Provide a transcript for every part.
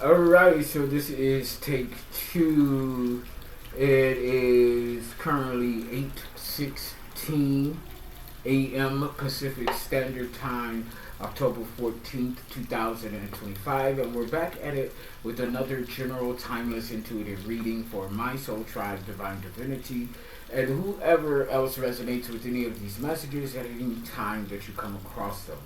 Alright, so this is take two. It is currently 8:16 a.m. Pacific Standard Time, October 14th, 2025, and we're back at it with another general timeless intuitive reading for my soul tribe, Divine Divinity, and whoever else resonates with any of these messages at any time that you come across them.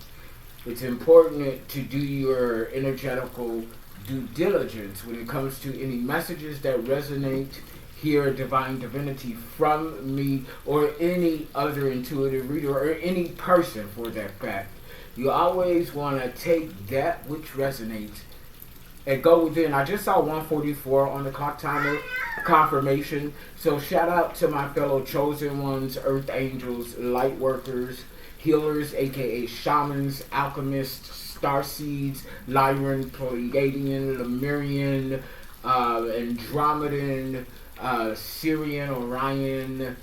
It's important to do your energetical due diligence when it comes to any messages that resonate here, Divine Divinity, from me or any other intuitive reader or any person for that fact. You always want to take that which resonates and go within. I just saw 144 on the clock timer confirmation. So shout out to my fellow chosen ones, earth angels, light workers, healers, aka shamans, alchemists, starseeds, Lyran, Pleiadian, Lemurian, Andromedan, Syrian, Orion,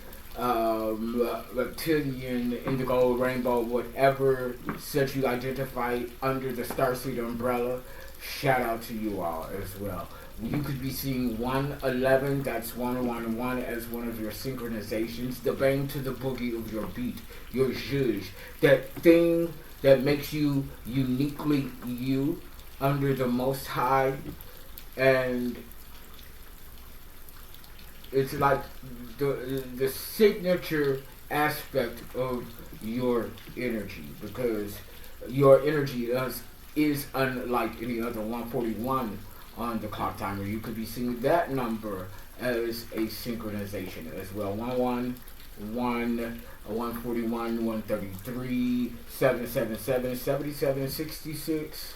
reptilian, indigo, rainbow, whatever such you identify under the Starseed umbrella. Shout out to you all as well. You could be seeing 111, that's 111 as one of your synchronizations, the bang to the boogie of your beat, your zhuzh, that thing that makes you uniquely you under the Most High, and it's like the signature aspect of your energy, because your energy is unlike any other. 141 on the clock timer. You could be seeing that number as a synchronization as well. 111, 141, 133, 777, 7766,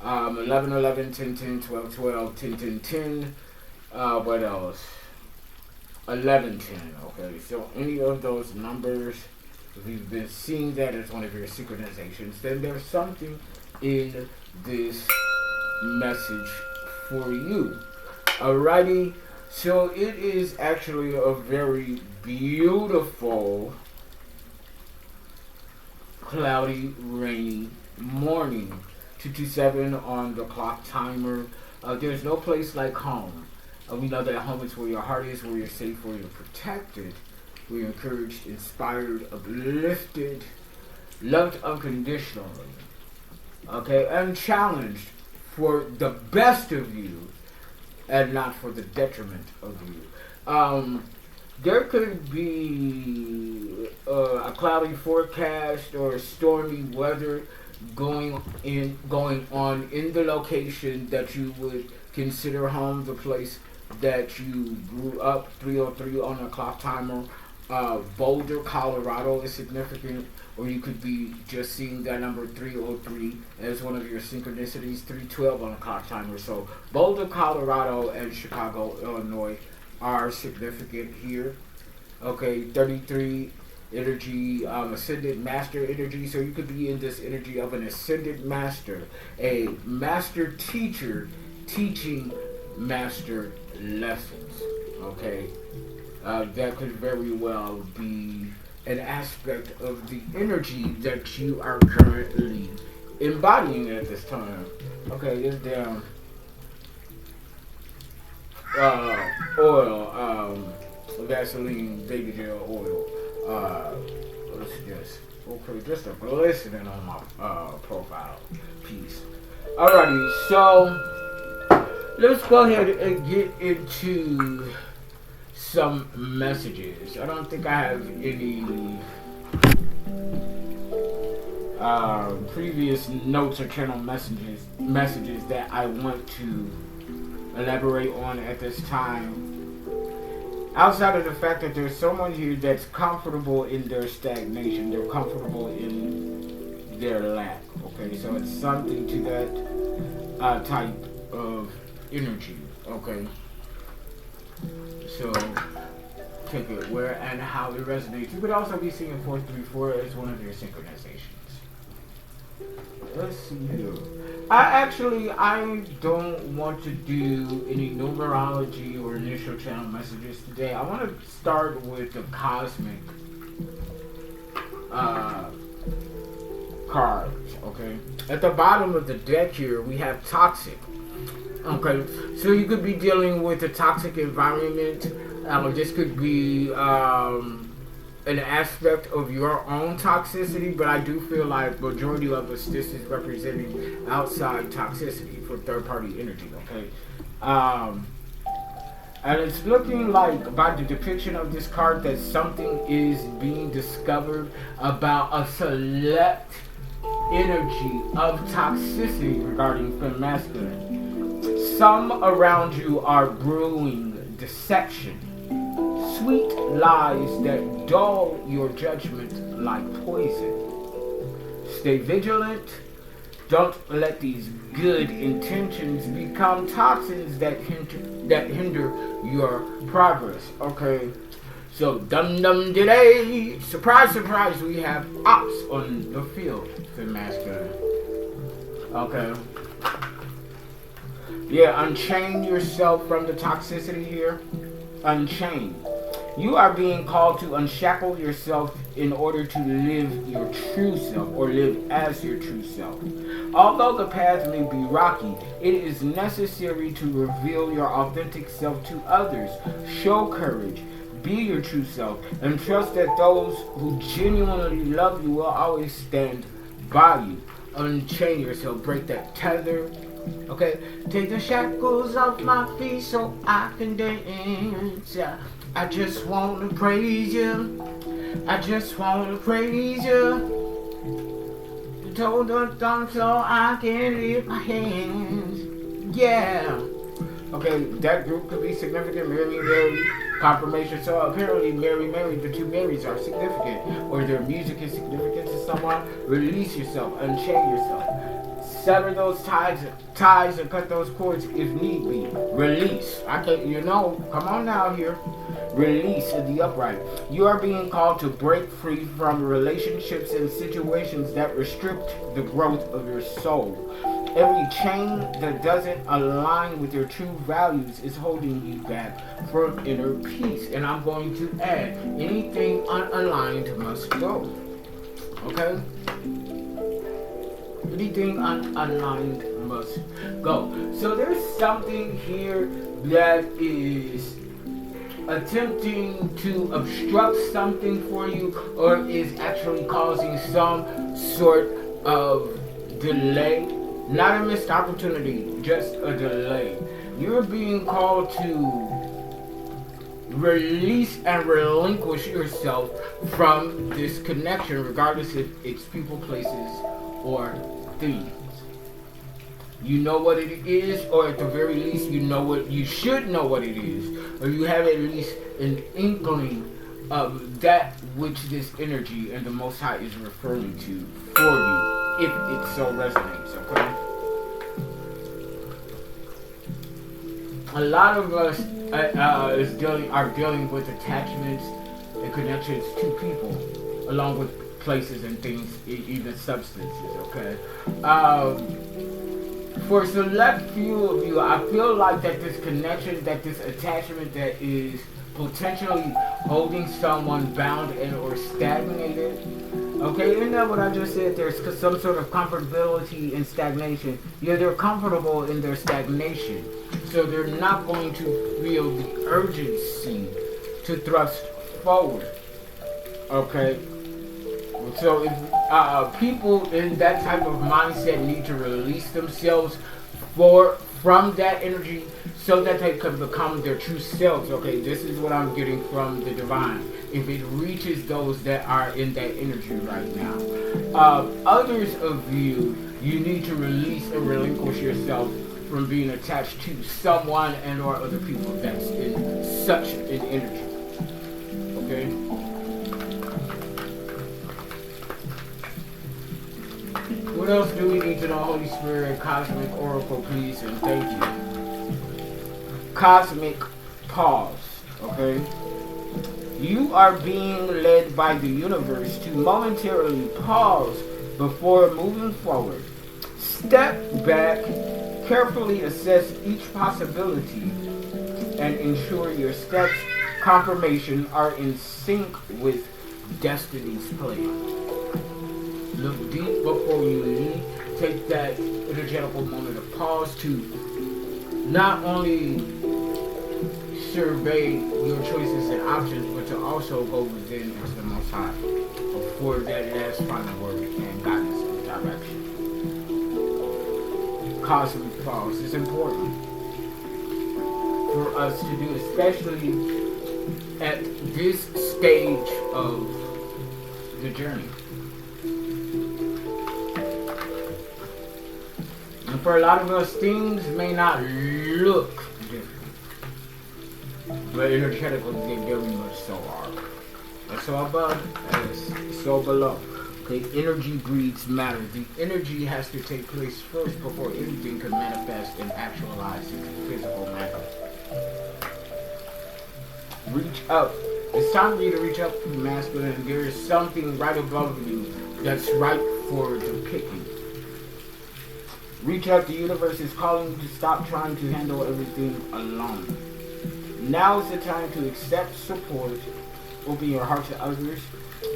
11, 11, 10, 10, 12, 12, 10, 10, 10. What else? 11, 10. Okay, so any of those numbers, if you've been seeing that as one of your synchronizations, then there's something in this message for you. Alrighty, so it is actually a very beautiful, cloudy, rainy morning. 227 on the clock timer. There's no place like home. We know that home is where your heart is, where you're safe, where you're protected, where you're encouraged, inspired, uplifted, loved unconditionally, okay, and challenged for the best of you and not for the detriment of you. There could be a cloudy forecast or stormy weather going on in the location that you would consider home, the place that you grew up. 303 on the clock timer. Boulder, Colorado is significant, or you could be just seeing that number 303 as one of your synchronicities. 312 on the clock timer. So Boulder, Colorado, and Chicago, Illinois are significant here. Okay, 33 energy, ascended master energy. So you could be in this energy of an ascended master, a master teacher teaching master lessons. Okay, that could very well be an aspect of the energy that you are currently embodying at this time. Okay, this damn oil, Vaseline baby gel oil. Let's just a glistening on my profile piece. Alrighty, so let's go ahead and get into some messages. I don't think I have any previous notes or channel messages that I want to elaborate on at this time. Outside of the fact that there's someone here that's comfortable in their stagnation, they're comfortable in their lack. Okay, so it's something to that type of energy. Okay, so take it where and how it resonates. You could also be seeing 434 as one of your synchronizations. Let's see here. I don't want to do any numerology or initial channel messages today. I want to start with the cosmic cards. Okay, at the bottom of the deck here we have toxic. Okay, so you could be dealing with a toxic environment. This could be an aspect of your own toxicity, but I do feel like majority of us, this is representing outside toxicity for third-party energy. Okay, and it's looking like by the depiction of this card that something is being discovered about a select energy of toxicity regarding femme masculine. Some around you are brewing deception, sweet lies that dull your judgment like poison. Stay vigilant. Don't let these good intentions become toxins that hinder your progress. Okay. So dum today, surprise, surprise, we have ops on the field for masculine. Okay. Yeah, unchain yourself from the toxicity here. Unchain. You are being called to unshackle yourself in order to live your true self or live as your true self. Although the path may be rocky, it is necessary to reveal your authentic self to others. Show courage. Be your true self and trust that those who genuinely love you will always stand by you. Unchain yourself. Break that tether. Okay? Take the shackles off my feet so I can dance. I just want to praise you. I just want to praise you. Told the thumb so I can lift my hands. Yeah. Okay, that group could be significant. Mary, confirmation. So apparently Mary, the two Marys are significant. Or their music is significant to someone. Release yourself. Unchain yourself. Sever those ties and cut those cords if need be. Release. Come on now here. Release in the upright. You are being called to break free from relationships and situations that restrict the growth of your soul. Every chain that doesn't align with your true values is holding you back from inner peace. And I'm going to add, anything unaligned must go. Okay? Anything unaligned must go. So there's something here that is attempting to obstruct something for you, or is actually causing some sort of delay. Not a missed opportunity, just a delay. You're being called to release and relinquish yourself from this connection, regardless if it's people, places, or things. You know what it is, or at the very least, you should know what it is, or you have at least an inkling of that which this energy and the Most High is referring to for you, if it so resonates. Okay. A lot of us are dealing with attachments and connections to people, along with places and things, even substances. Okay. For a select few of you, I feel like that this connection, that this attachment that is potentially holding someone bound and or stagnated. Okay, isn't that what I just said? There's some sort of comfortability in stagnation. Yeah, they're comfortable in their stagnation. So they're not going to feel the urgency to thrust forward. Okay? So if people in that type of mindset need to release themselves from that energy so that they can become their true selves. Okay, this is what I'm getting from the divine. If it reaches those that are in that energy right now. Others of you need to release and relinquish yourself from being attached to someone and or other people that's in such an energy. Okay? What else do we need to know? Holy Spirit, Cosmic Oracle, please, and thank you. Cosmic pause, okay? You are being led by the universe to momentarily pause before moving forward. Step back, carefully assess each possibility, and ensure your steps, confirmation, are in sync with destiny's plan. Look deep before you leave. Take that energetical moment of pause to not only survey your choices and options, but to also go within into the Most High for that last final word and guidance and direction. Cosmic pause is important for us to do, especially at this stage of the journey. And for a lot of us, things may not look different, but energetically they very much so are. And so above as so below. Okay, energy breeds matter. The energy has to take place first before anything can manifest and actualize into physical matter. Reach up. It's time for you to reach up to the masculine. There is something right above you that's ripe for the picking. Reach up. The universe is calling you to stop trying to handle everything alone. Now is the time to accept support. Open your heart to others.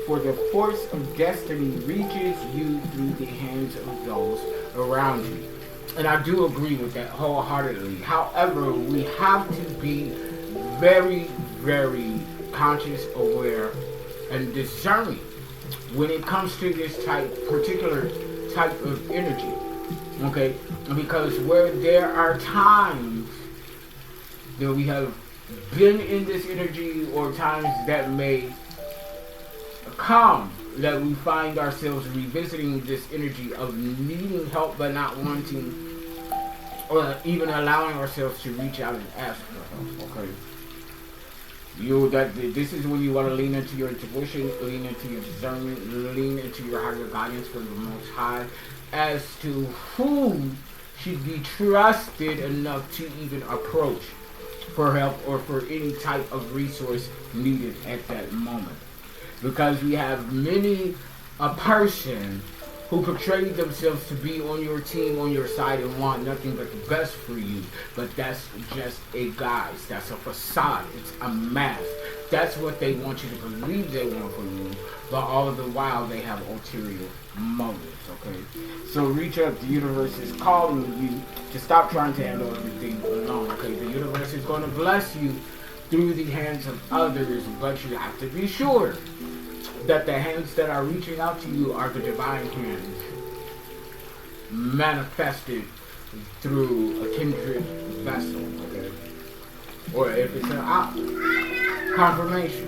For the force of destiny reaches you through the hands of those around you. And I do agree with that wholeheartedly. However, we have to be very, very conscious, aware, and discerning when it comes to this particular type of energy. Okay? Because where there are times that we have been in this energy, or times that may come that we find ourselves revisiting this energy of needing help but not wanting, or even allowing ourselves to reach out and ask for help. Okay, this is when you want to lean into your intuition, lean into your discernment, lean into your higher guidance from the Most High as to who should be trusted enough to even approach for help or for any type of resource needed at that moment. Because we have many a person who portray themselves to be on your team, on your side, and want nothing but the best for you. But that's just a guise. That's a facade. It's a mask. That's what they want you to believe they want from you. But all of the while, they have ulterior motives, okay? So reach up. The universe is calling you to stop trying to handle everything alone, okay? The universe is going to bless you through the hands of others, but you have to be sure that the hands that are reaching out to you are the divine hands manifested through a kindred vessel, okay? Or if it's an confirmation,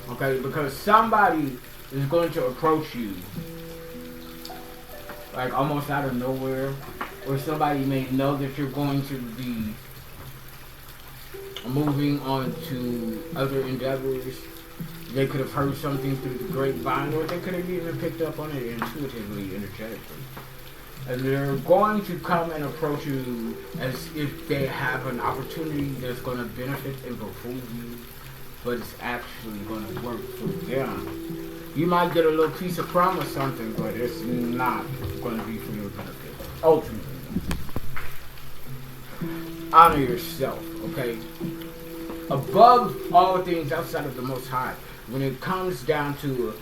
okay? Because somebody is going to approach you like almost out of nowhere, or somebody may know that you're going to be moving on to other endeavors. They could have heard something through the grapevine, or they could have even picked up on it intuitively, energetically. And they're going to come and approach you as if they have an opportunity that's going to benefit and behoove you, but it's actually going to work for them. You might get a little piece of promise something, but it's not going to be for your benefit. Ultimately. Honor yourself, okay? Above all things outside of the Most High, when it comes down to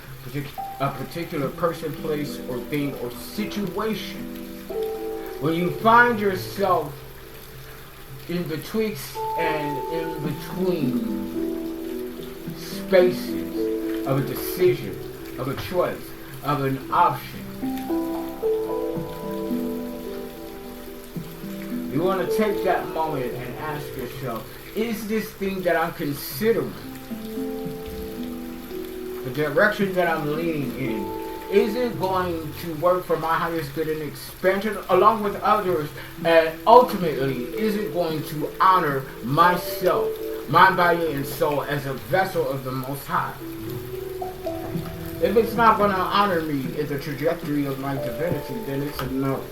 a particular person, place, or thing, or situation, when you find yourself in betwixt and in between spaces of a decision, of a choice, of an option, you want to take that moment and ask yourself, is this thing that I'm considering, the direction that I'm leaning in, is it going to work for my highest good and expansion along with others? And ultimately, is it going to honor myself, mind, body, and soul as a vessel of the Most High? If it's not going to honor me in the trajectory of my divinity, then it's a no.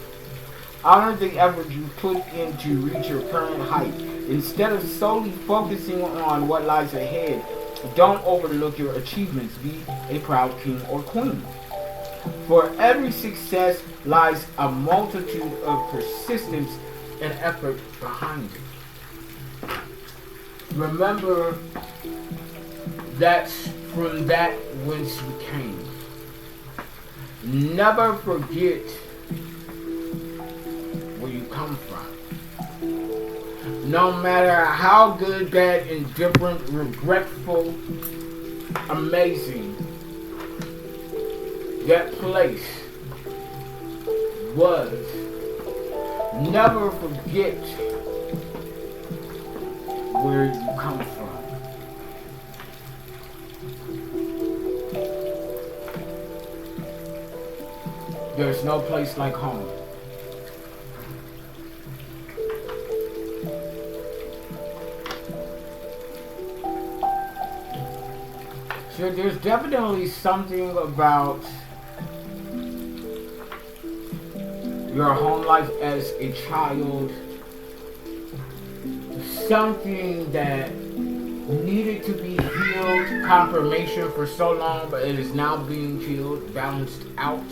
Honor the effort you put in to reach your current height. Instead of solely focusing on what lies ahead, don't overlook your achievements. Be a proud king or queen. For every success lies a multitude of persistence and effort behind it. Remember, that's from that whence we came. Never forget where you come from. No matter how good, bad, indifferent, regretful, amazing that place was, never forget where you come from. There's no place like home. So there's definitely something about your home life as a child, something that needed to be healed, confirmation for so long, but it is now being healed, balanced out.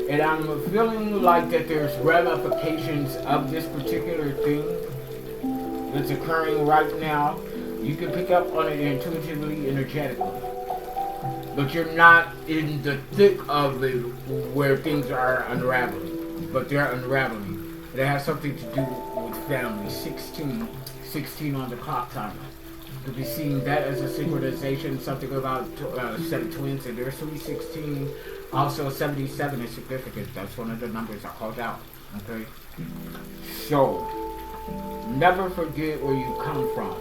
And I'm feeling like that there's ramifications of this particular thing that's occurring right now. You can pick up on it intuitively, energetically. But you're not in the thick of it where things are unraveling. But they're unraveling. It has something to do with family. 16 on the clock timer. You'll be seeing that as a synchronization, something about a set of twins, and there's 316. Also, 77 is significant. That's one of the numbers I called out. Okay? So, never forget where you come from.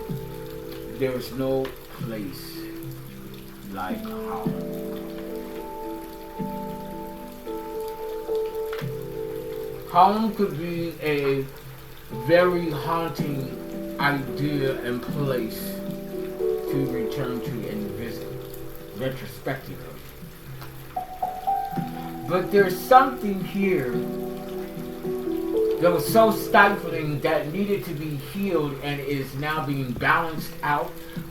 There's no place like home. Home could be a very haunting idea and place to return to and visit retrospectively. But there's something here that was so stifling that needed to be healed and is now being balanced out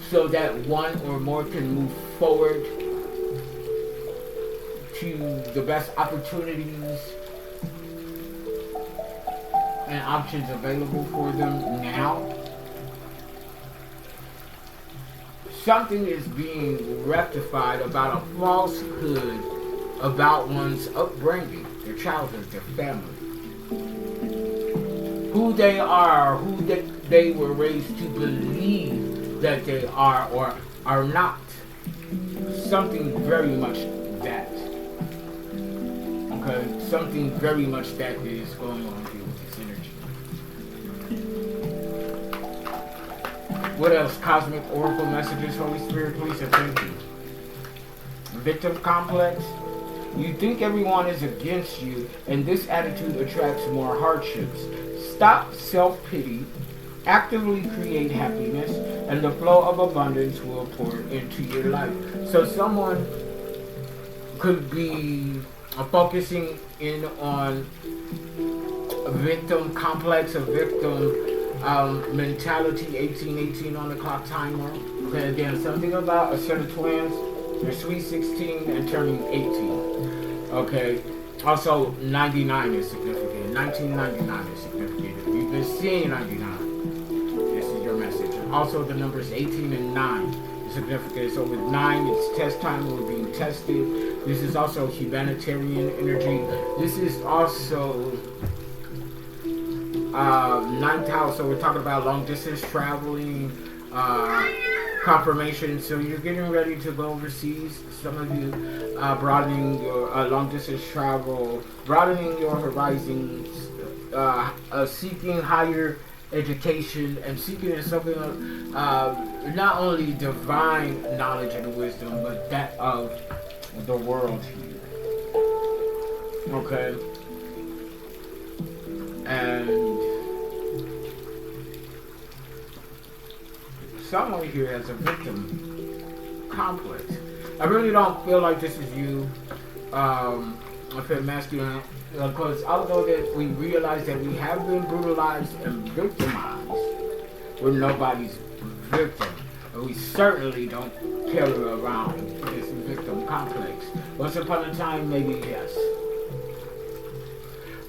so that one or more can move forward to the best opportunities and options available for them now. Something is being rectified about a falsehood about one's upbringing, their childhood, their family. Who they are, who they were raised to believe that they are or are not. Something very much that. Okay? Something very much that is going on here with this energy. What else? Cosmic Oracle messages, Holy Spirit, please and thank you. Victim complex. You think everyone is against you, and this attitude attracts more hardships. Stop self-pity, actively create happiness, and the flow of abundance will pour into your life. So someone could be focusing in on a victim complex, a victim mentality, 1818 on the clock timer. Okay, again, something about a set of twins. They're sweet 16 and turning 18. Okay. Also, 99 is significant. 1999 is significant. If you've been seeing 99, this is your message. Also, the numbers 18 and 9 is significant. So with 9, it's test time. We're being tested. This is also humanitarian energy. This is also 9th house. So we're talking about long distance traveling, confirmation. So you're getting ready to go overseas. Some of you broadening your long distance travel, broadening your horizons, seeking higher education, and seeking something not only divine knowledge and wisdom, but that of the world here. Okay? And someone here has a victim complex. I really don't feel like this is you. I feel masculine because although that we realize that we have been brutalized and victimized, we're nobody's victim. And we certainly don't carry around this victim complex. Once upon a time, maybe yes.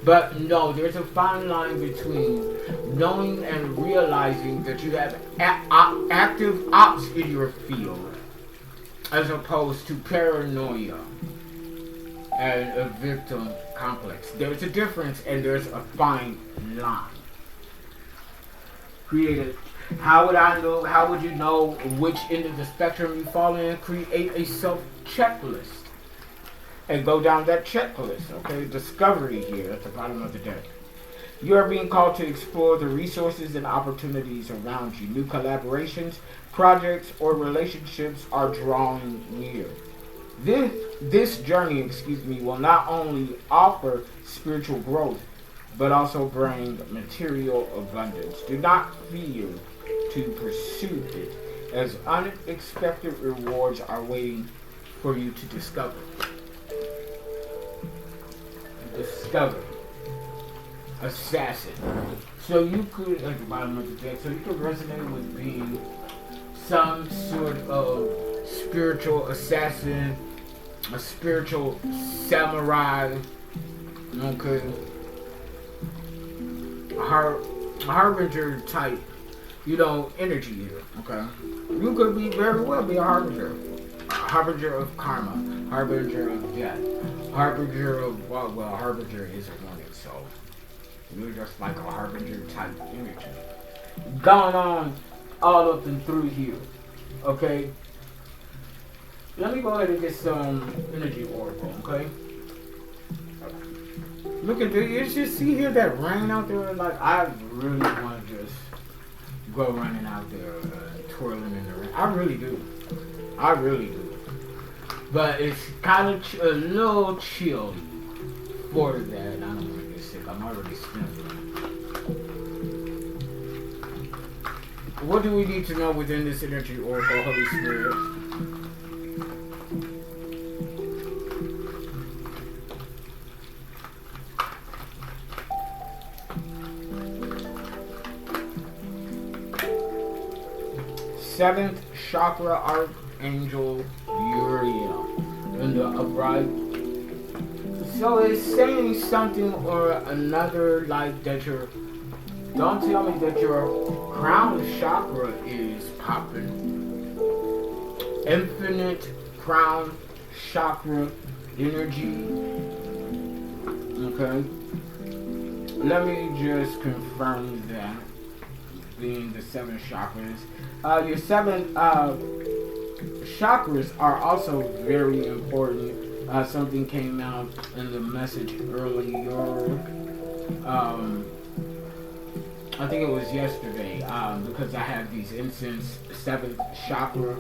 But no, there's a fine line between knowing and realizing that you have active ops in your field as opposed to paranoia and a victim complex. There's a difference and there's a fine line. Create a, how would I know? How would you know which end of the spectrum you fall in? Create a self checklist and go down that checklist. Okay, discovery here at the bottom of the deck. You are being called to explore the resources and opportunities around you. New collaborations, projects, or relationships are drawing near. This journey, will not only offer spiritual growth, but also bring material abundance. Do not fear to pursue it, as unexpected rewards are waiting for you to discover. Discover. Assassin. So you could, at the bottom of the deck, so you could resonate with being some sort of spiritual assassin, a spiritual samurai, okay, harbinger type, energy here, okay. You could be very well be a harbinger of karma, harbinger of death, harbinger of, harbinger is a warning, so you're just like a harbinger type energy. Going on all up and through here, okay. Let me go ahead and get some energy oracle, okay? Look at this. You just see here that rain out there. Like, I really want to just go running out there, twirling in the rain. I really do. I really do. But it's kind of a little chilly for that. I don't want to get sick. I'm already sniffling. What do we need to know within this energy oracle, Holy Spirit? Seventh chakra archangel Uriel in the upright. So it's saying something or another, like that your, don't tell me that your crown chakra is popping. Infinite crown chakra energy. Okay. Let me just confirm that. Being the seven chakras. Your seven chakras are also very important. Something came out in the message earlier. I think it was yesterday, because I have these incense, seventh chakra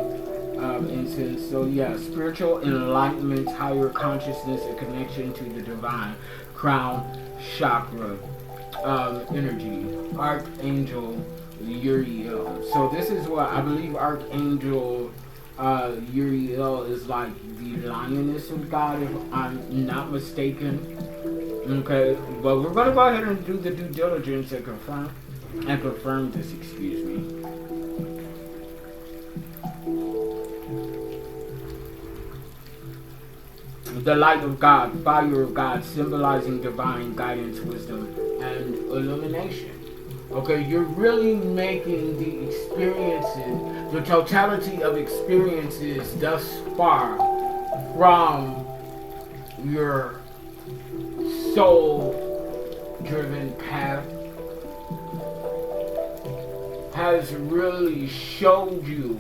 incense. So yeah, spiritual enlightenment, higher consciousness, and connection to the divine, crown chakra energy, Archangel Uriel. So this is what I believe Archangel Uriel is like the lioness of God, if I'm not mistaken. Okay, but we're gonna go ahead and do the due diligence and confirm this, excuse me. The light of God, fire of God, symbolizing divine guidance, wisdom, and illumination. Okay, you're really making the experiences, the totality of experiences thus far from your soul-driven path has really showed you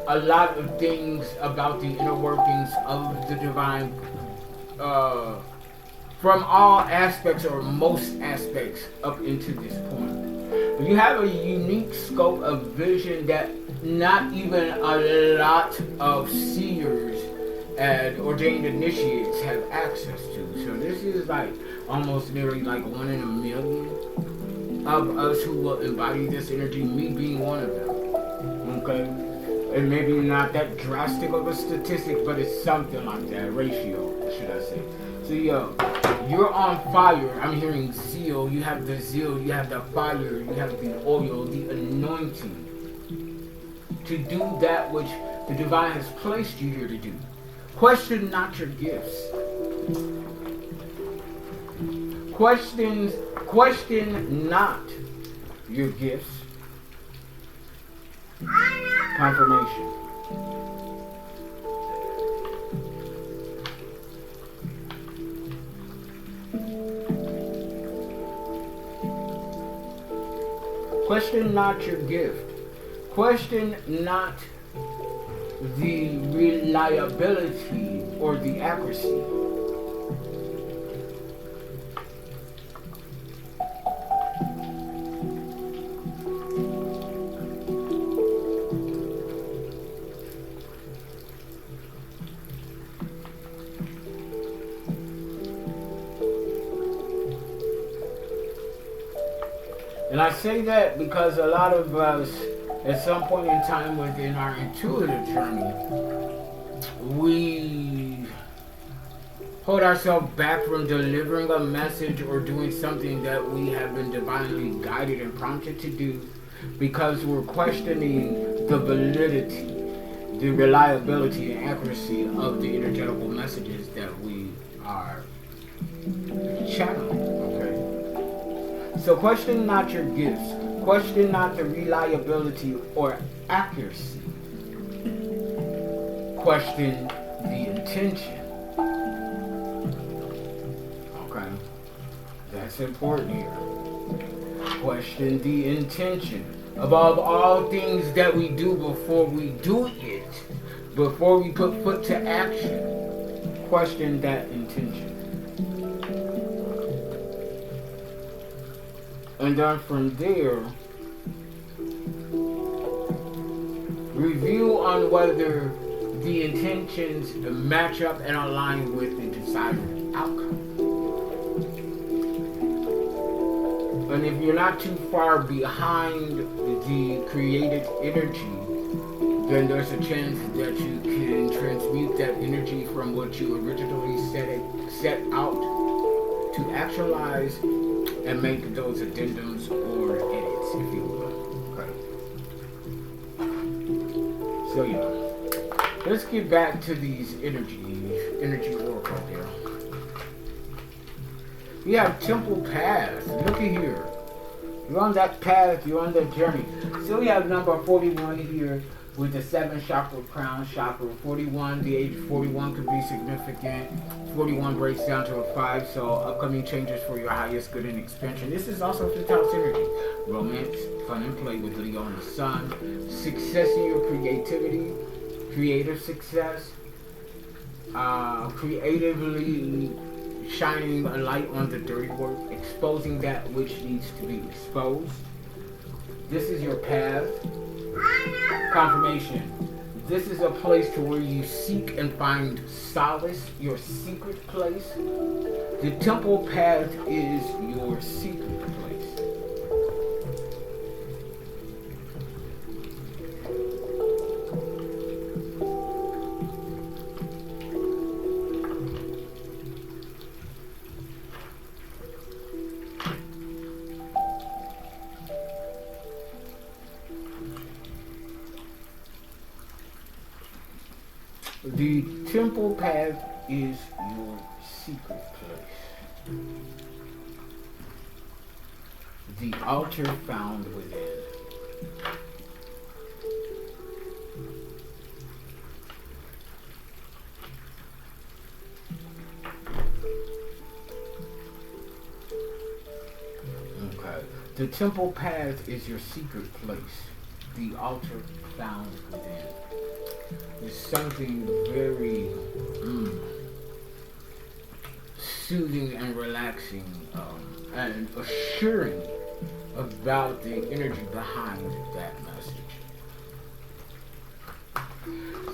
a lot of things about the inner workings of the divine, from all aspects or most aspects up into this point. You have a unique scope of vision that not even a lot of seers and ordained initiates have access to. So this is like almost nearly like 1 in a million of us who will embody this energy, me being one of them. Okay? And maybe not that drastic of a statistic, but it's something like that, ratio, should I say. So you're on fire. I'm hearing zeal. You have the zeal, you have the fire, you have the oil, the anointing to do that which the divine has placed you here to do. Question not your gifts. Question not your gifts. Confirmation. Question not your gift. Question not the reliability or the accuracy. And I say that because a lot of us, at some point in time within our intuitive journey, we hold ourselves back from delivering a message or doing something that we have been divinely guided and prompted to do because we're questioning the validity, the reliability and accuracy of the energetical messages that we are channeling. So question not your gifts. Question not the reliability or accuracy. Question the intention. Okay. That's important here. Question the intention. Above all things that we do before we do it, before we put foot to action, question that intention. And then from there, review on whether the intentions match up and align with the desired outcome. And if you're not too far behind the created energy, then there's a chance that you can transmute that energy from what you originally set out to actualize and make those addendums or edits, if you will. Okay. So yeah, let's get back to these energy oracle here. We have temple paths. Look at here. You're on that path. You're on that journey. So we have number 41 here with the 7 chakra crown chakra. 41, the age 41 could be significant. 41 breaks down to a 5, so upcoming changes for your highest good and expansion. This is also 5th house energy. Romance, fun and play with Leo and the Sun. Success in your creativity, creative success. Creatively shining a light on the dirty work, exposing that which needs to be exposed. This is your path. Confirmation. This is a place to where you seek and find solace, your secret place. The temple path is your secret place. The temple path is your secret place. The altar found within. Okay. The temple path is your secret place. The altar found within. Is something very soothing and relaxing and assuring about the energy behind that message.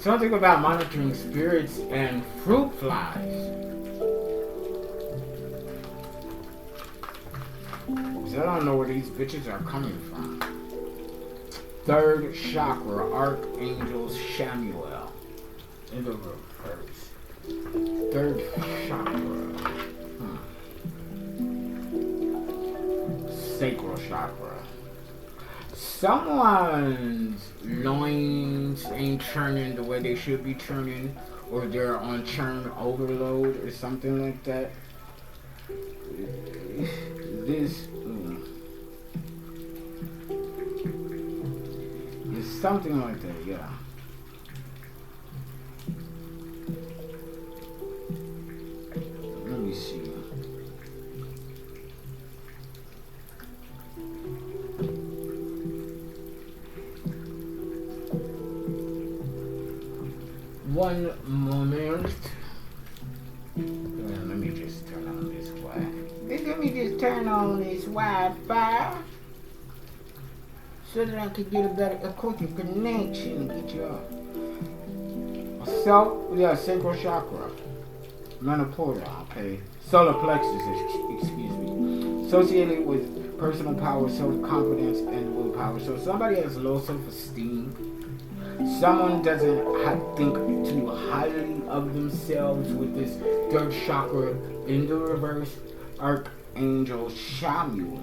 Something about monitoring spirits and fruit flies. Because I don't know where these bitches are coming from. 3rd chakra, Archangel Samuel. In the reverse. 3rd chakra. Sacral chakra. Someone's loins ain't churning the way they should be churning, or they're on churn overload or something like that. This something like that, yeah. Let me see. 1 moment. Let me just turn on this Wi-Fi. Let me just turn on this Wi-Fi so that I can get a quicker connection and get you sacral chakra, manipura, okay, solar plexus, excuse me, associated with personal power, self-confidence, and willpower. So somebody has low self-esteem. Someone doesn't think too highly of themselves with this third chakra in the reverse. Archangel Shamuel.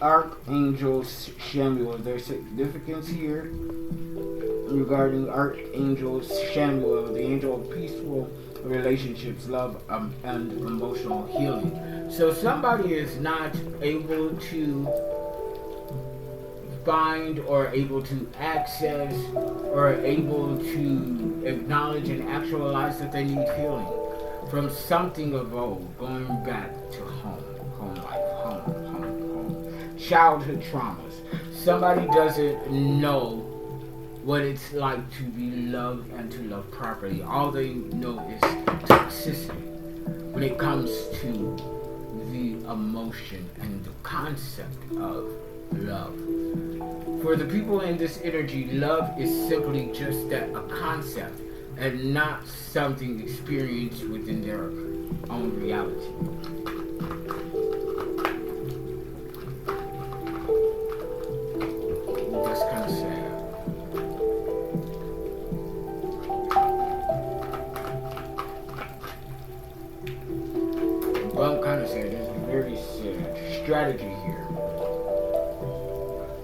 Archangel Shamuel. There's significance here regarding Archangel Shamuel, the angel of peaceful relationships, love, and emotional healing. So somebody is not able to find or able to access or able to acknowledge and actualize that they need healing from something of old, going back to home life, home, childhood traumas. Somebody doesn't know what it's like to be loved and to love properly. All they know is toxicity when it comes to the emotion and the concept of love. For the people in this energy, love is simply just that, a concept, and not something experienced within their own reality. That's kind of sad. Well, I'm kind of sad. There's a very sad strategy here.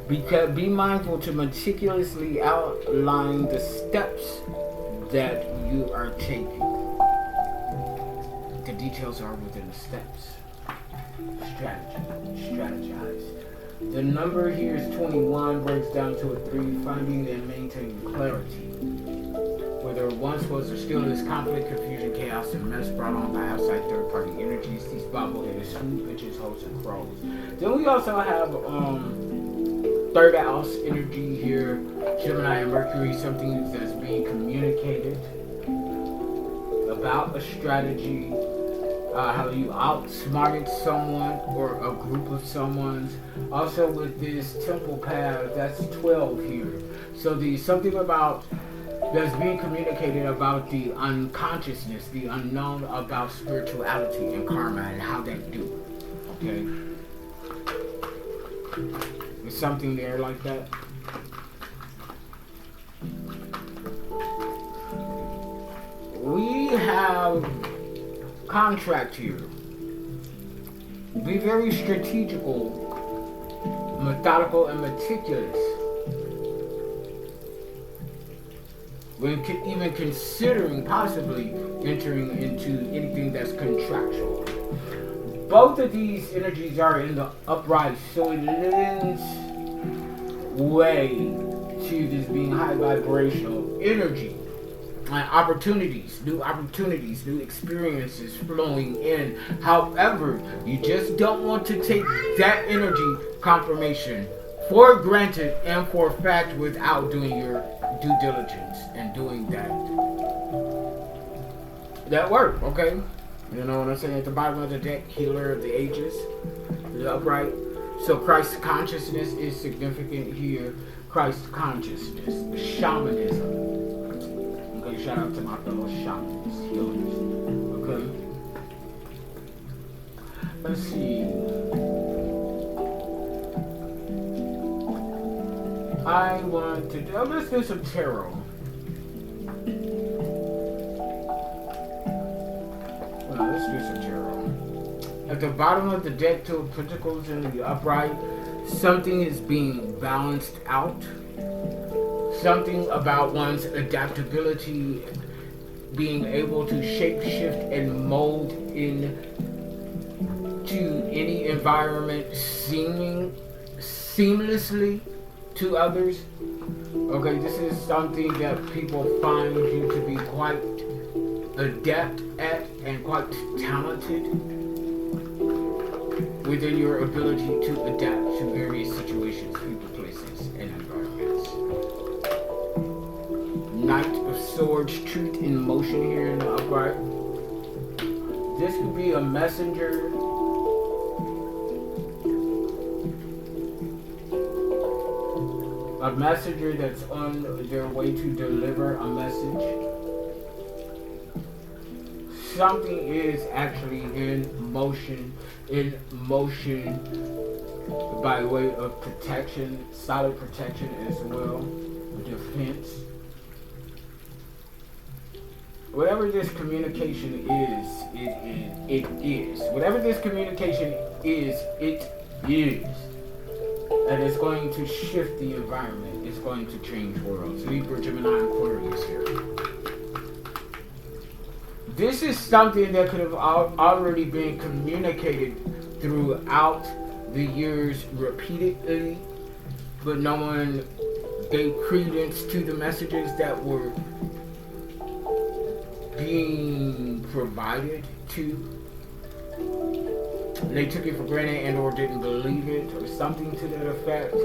Because be mindful to meticulously outline the steps that you are taking. The details are within the steps. Strategize. The number here is 21, breaks down to a 3, finding and maintaining clarity. Where there once was or still is conflict, confusion, chaos, and mess brought on by outside third-party energies, these bobbleheads, smooth bitches, hoes, and crows. Then we also have third house energy here, Gemini and Mercury, something that's being communicated about a strategy, how you outsmarted someone or a group of someone's. Also with this temple path, that's 12 here. So the something about that's being communicated about the unconsciousness, the unknown, about spirituality and karma and how they do. Okay? There's something there like that. We have contract here. Be very strategical, methodical, and meticulous when even considering possibly entering into anything that's contractual. Both of these energies are in the upright, so it lends way to this being high vibrational energy. Opportunities, new experiences flowing in. However, you just don't want to take that energy confirmation for granted and for fact without doing your due diligence and doing that work, okay? You know what I'm saying? At the bottom of the deck, healer of the ages, the upright. So Christ consciousness is significant here. Christ consciousness, shamanism. Okay, shout out to my fellow shamans, healers. Okay. Let's see. I want to do, let's do some tarot. Let's do some tarot. At the bottom of the deck, Two of Pentacles in the upright, something is being balanced out. Something about one's adaptability, being able to shape, shift, and mold into any environment seamlessly to others. Okay, this is something that people find you to be quite adept at and quite talented within your ability to adapt to various situations, people, places, places and environments. Knight of Swords, truth in motion here in the upright. This could be a messenger. A messenger that's on their way to deliver a message. Something is actually in motion by way of protection, solid protection as well, defense. Whatever this communication is, it is. Whatever this communication is, it is. And it's going to shift the environment. It's going to change worlds. Libra, Gemini, Aquarius here. This is something that could have already been communicated throughout the years repeatedly, but no one gave credence to the messages that were being provided to. They took it for granted and or didn't believe it or something to that effect.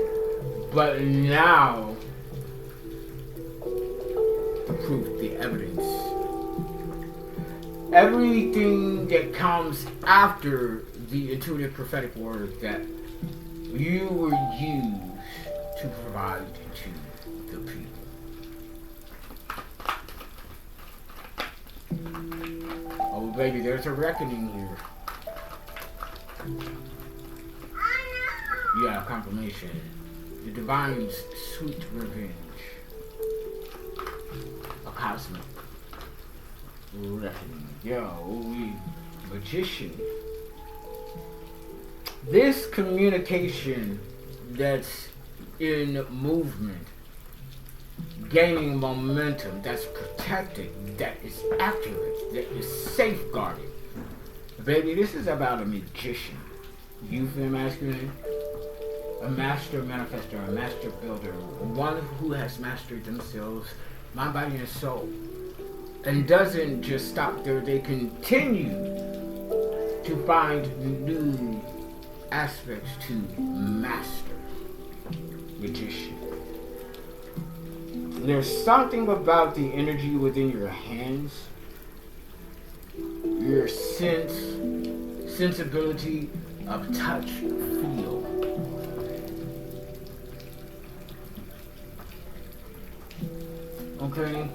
But now, the proof, the evidence, everything that comes after the intuitive prophetic word that you were used to provide to the people. Oh baby, there's a reckoning here. Yeah, confirmation. The divine's sweet revenge. A cosmic reckoning. Yo, magician. This communication that's in movement, gaining momentum, that's protected, that is accurate, that is safeguarded. Baby, this is about a magician. Youth and masculine. A master manifestor, a master builder, one who has mastered themselves, mind, body, and soul. And doesn't just stop there, they continue to find new aspects to master. Magician. There's something about the energy within your hands, your sensibility of touch, feel. Okay?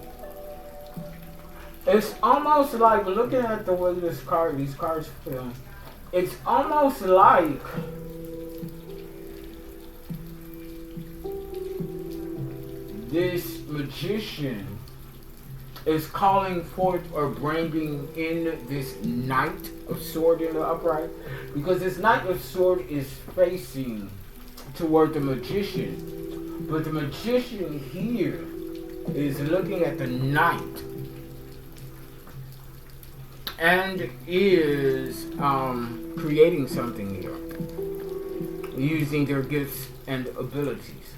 It's almost like, looking at the way these cards feel, it's almost like this magician is calling forth or bringing in this Knight of Sword in the upright, because this Knight of Sword is facing toward the magician, but the magician here is looking at the Knight and is creating something here, using their gifts and abilities.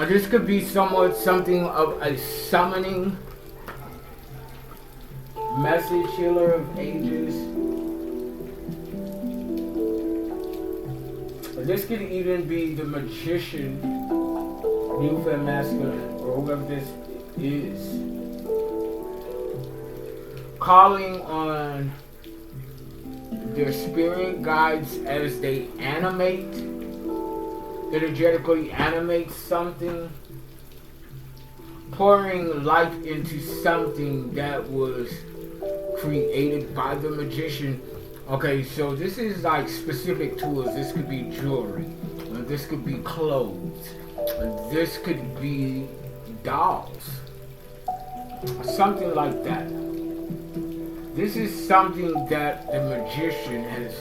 This could be something of a summoning message, healer of ages. This could even be the magician, youth and masculine, or whoever this is, calling on their spirit guides as they energetically animate something, pouring life into something that was created by the magician. Okay, so this is like specific tools. This could be jewelry, this could be clothes, this could be dolls, something like that. This is something that the magician has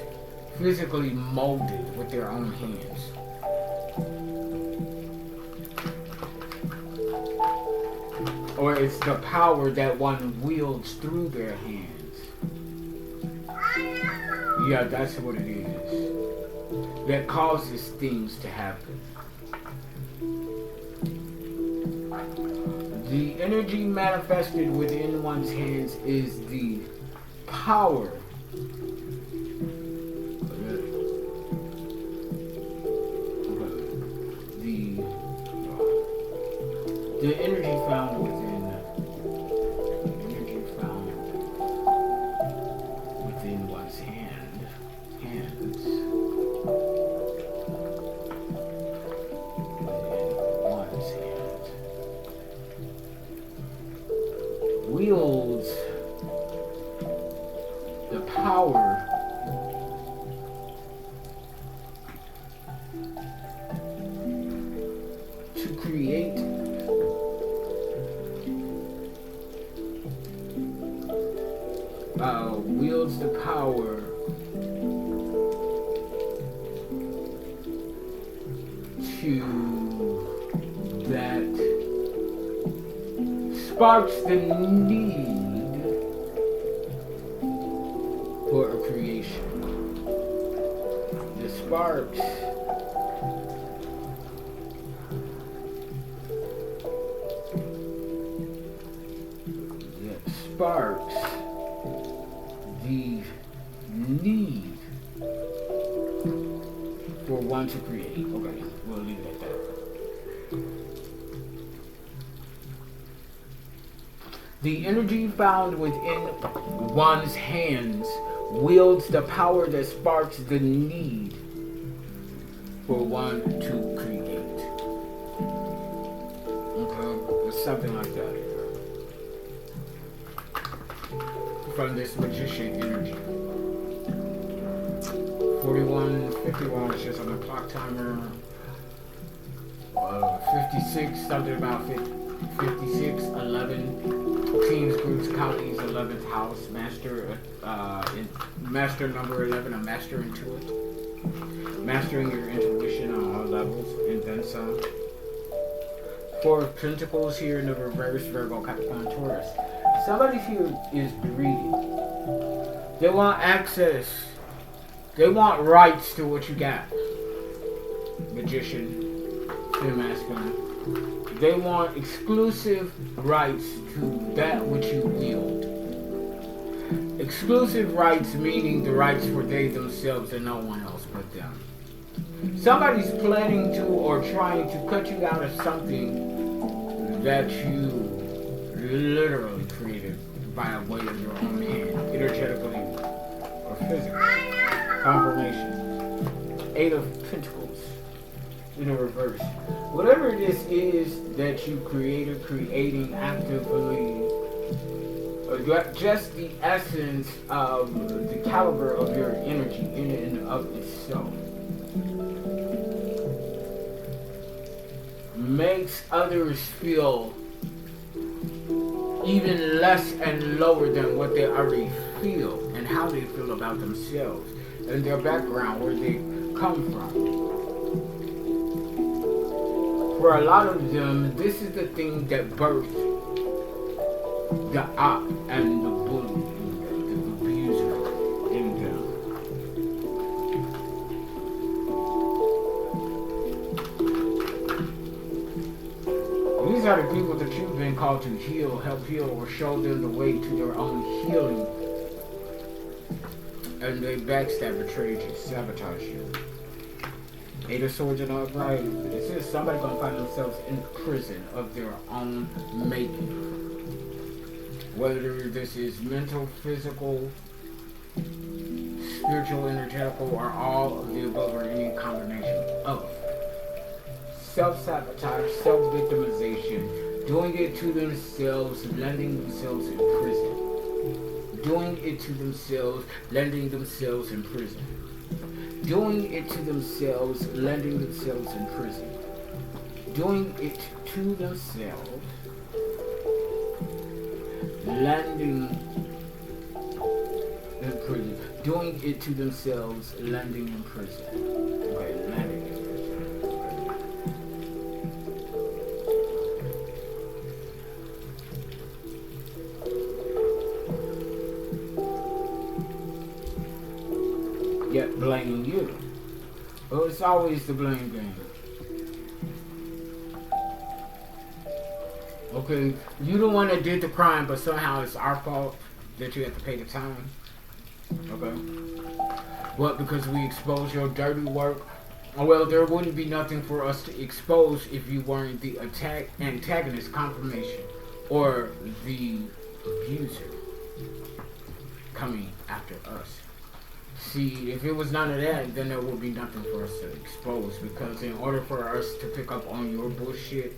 physically molded with their own hands. Or it's the power that one wields through their hands. Yeah, that's what it is. That causes things to happen. The energy manifested within one's hands is the power The energy found within one's hands. Within one's hand wields the power to create wields the power to that sparks the need for a creation. The sparks the need for one to create. Okay, we'll leave it at that. The energy found within one's hands wields the power that sparks the need for one to create. Okay, it's something like that. From this magician energy. 41:51 is just on the clock timer. 56, something about 56, 11. Teams, groups, counties, 11th house, master number 11, a master intuit. Mastering your intuition on all levels, and then some. Four of Pentacles here in the reverse, Virgo, Capricorn, Taurus. Somebody here is greedy. They want access. They want rights to what you got. Magician, femme masculine. They want exclusive rights to that which you wield. Exclusive rights meaning the rights for they themselves and no one else but them. Somebody's planning to or trying to cut you out of something that you literally created by way of your own hand, energetically or physically. Confirmation. 8 of Pentacles in the reverse. Whatever this is that you created, creating actively, just the essence of the caliber of your energy in and of itself makes others feel even less and lower than what they already feel and how they feel about themselves and their background, where they come from. For a lot of them, this is the thing that birthed the op and the bully in them, the abuser in them. These are the people that you've been called to heal, help heal, or show them the way to their own healing. And they backstab, betrayed you, sabotage you. 8 of Swords and upright. This is somebody gonna find themselves in prison of their own making. Whether this is mental, physical, spiritual, energetical, or all of the above, or any combination of. Self-sabotage, self-victimization, doing it to themselves, landing themselves in prison. Doing it to themselves, landing themselves in prison. Doing it to themselves, landing themselves in prison. Doing it to themselves, landing in prison. Doing it to themselves, landing in prison. Okay, landing in prison. Yet blaming you. Well, it's always the blame game. Okay, you the one that did the crime, but somehow it's our fault that you have to pay the time. Okay? What, because we exposed your dirty work Well, there wouldn't be nothing for us to expose if you weren't the antagonist confirmation or the abuser coming after us. See, if it was none of that, then there would be nothing for us to expose. Because in order for us to pick up on your bullshit,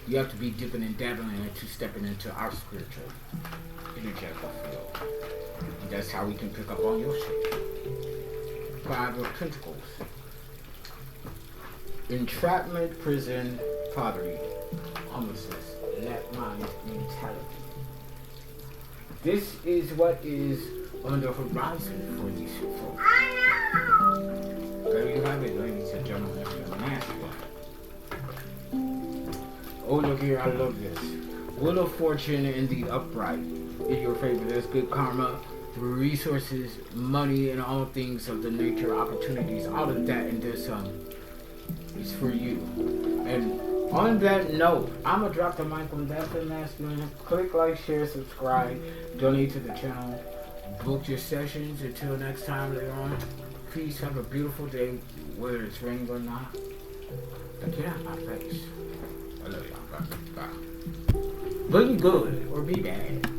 you have to be dipping and dabbling into stepping into our spiritual, energetical field. And that's how we can pick up on your shit. Five of Pentacles. Entrapment, prison, poverty, homelessness, lack mind mentality. This is what is on the horizon for these folks. There you have it, ladies and gentlemen. Oh, look here, I love this. Wheel of Fortune in the upright. In your favor, there's good karma, resources, money, and all things of the nature, opportunities, all of that in this is for you. And on that note, I'm gonna drop the mic on that for masculine. Click like, share, subscribe, donate to the channel, book your sessions. Until next time later on, peace. Have a beautiful day, whether it's raining or not. But get out my face. I love y'all. Bye. Be good or be bad.